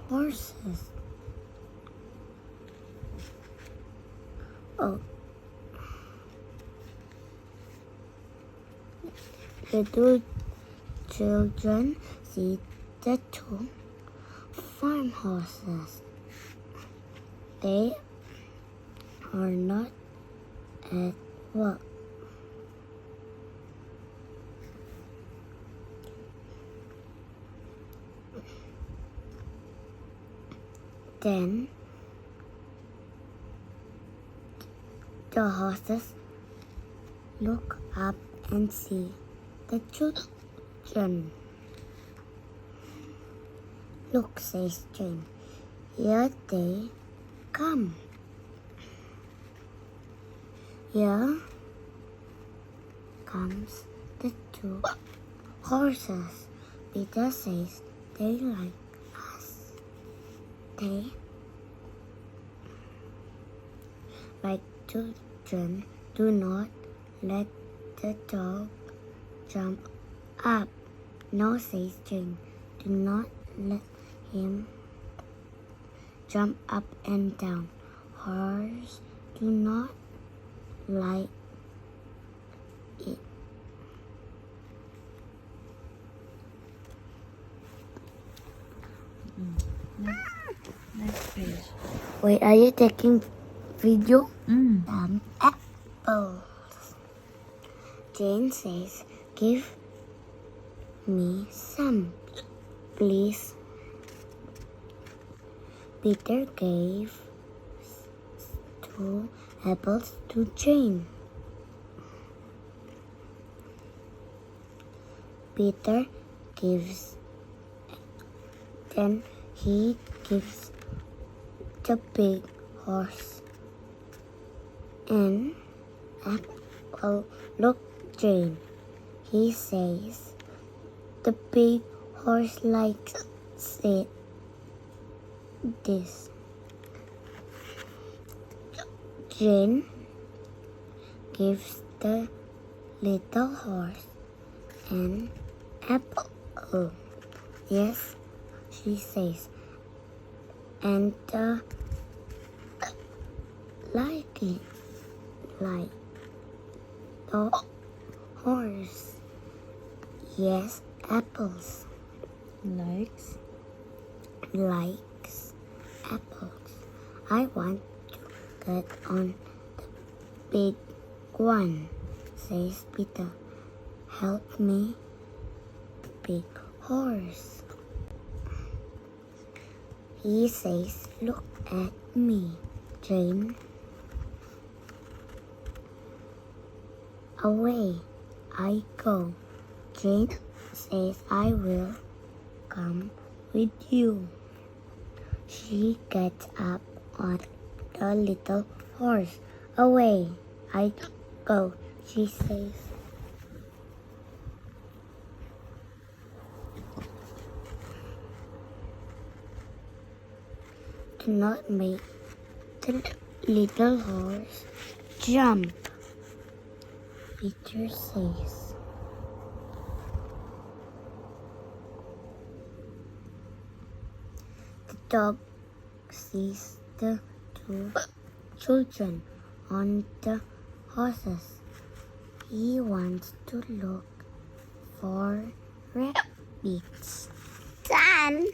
horses. Oh, the two children see the two farm horses. They are not at work. Then the horses look up and see the children. Look, says Jane. Here they come. Here comes the two horses. Peter says they like us. They like children. Do not let the dog jump up. No, says Jane. Do not let him jump up and down. Horses do not like it. Next page. Wait, are you taking video? Mm. Apples. Jane says, give me some, please. Peter gave 2 apples to Jane. Peter gives, then he gives the big horse an apple. Look, Jane, he says. The big horse likes it. This. Jane gives the little horse an apple. Yes, she says. And like it, like the horse. Yes, apples. Likes. Likes apples. I want to get on the big one, says Peter. Help me, big horse. He says, look at me, Jane. Away I go. Jane says, I will come with you. She gets up on the little horse. Away I go, she says. Do not make the little horse jump, Peter says. The dog sees the 2 children on the horses. He wants to look for rabbits. Done.